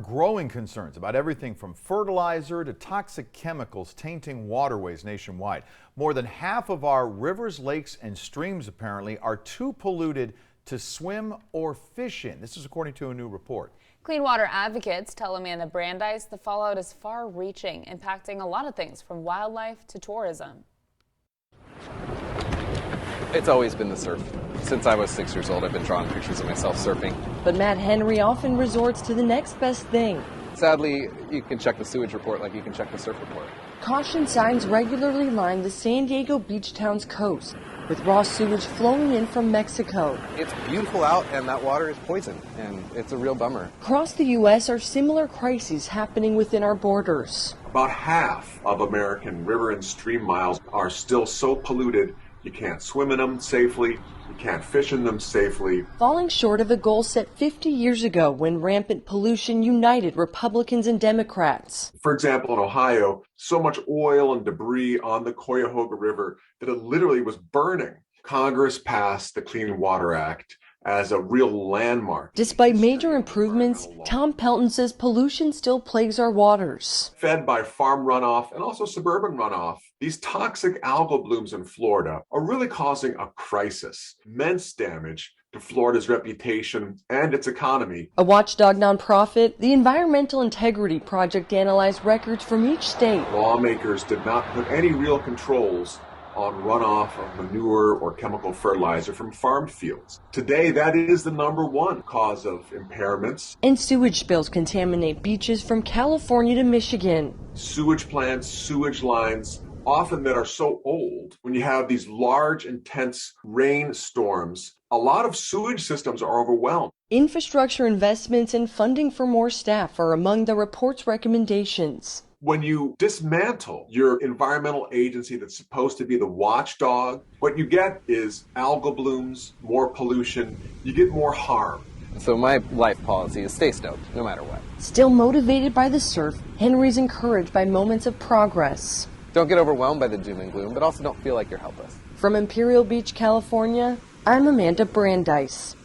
growing concerns about everything from fertilizer to toxic chemicals tainting waterways nationwide. More than half of our rivers, lakes, and streams apparently are too polluted to swim or fish in. This is according to a new report. Clean water advocates tell Amanda Brandeis the fallout is far-reaching, impacting a lot of things from wildlife to tourism. It's always been the surf. Since I was 6 years old, I've been drawing pictures of myself surfing. But Matt Henry often resorts to the next best thing. Sadly, you can check the sewage report like you can check the surf report. Caution signs regularly line the San Diego beach town's coast, with raw sewage flowing in from Mexico. It's beautiful out, and that water is poison, and it's a real bummer. Across the U.S. are similar crises happening within our borders. About half of American river and stream miles are still so polluted you can't swim in them safely, you can't fish in them safely. Falling short of a goal set 50 years ago when rampant pollution united Republicans and Democrats. For example, in Ohio, so much oil and debris on the Cuyahoga River that it literally was burning. Congress passed the Clean Water Act as a real landmark. Despite major improvements, Tom Pelton says pollution still plagues our waters. Fed by farm runoff and also suburban runoff, these toxic algal blooms in Florida are really causing a crisis, immense damage to Florida's reputation and its economy. A watchdog nonprofit, the Environmental Integrity Project analyzed records from each state. Lawmakers did not put any real controls on runoff of manure or chemical fertilizer from farm fields. Today, that is the #1 cause of impairments. And sewage spills contaminate beaches from California to Michigan. Sewage plants, sewage lines, often that are so old, when you have these large, intense rainstorms, a lot of sewage systems are overwhelmed. Infrastructure investments and funding for more staff are among the report's recommendations. When you dismantle your environmental agency that's supposed to be the watchdog, what you get is algal blooms, more pollution, you get more harm. So my life policy is stay stoked, no matter what. Still motivated by the surf, Henry's encouraged by moments of progress. Don't get overwhelmed by the doom and gloom, but also don't feel like you're helpless. From Imperial Beach, California, I'm Amanda Brandeis.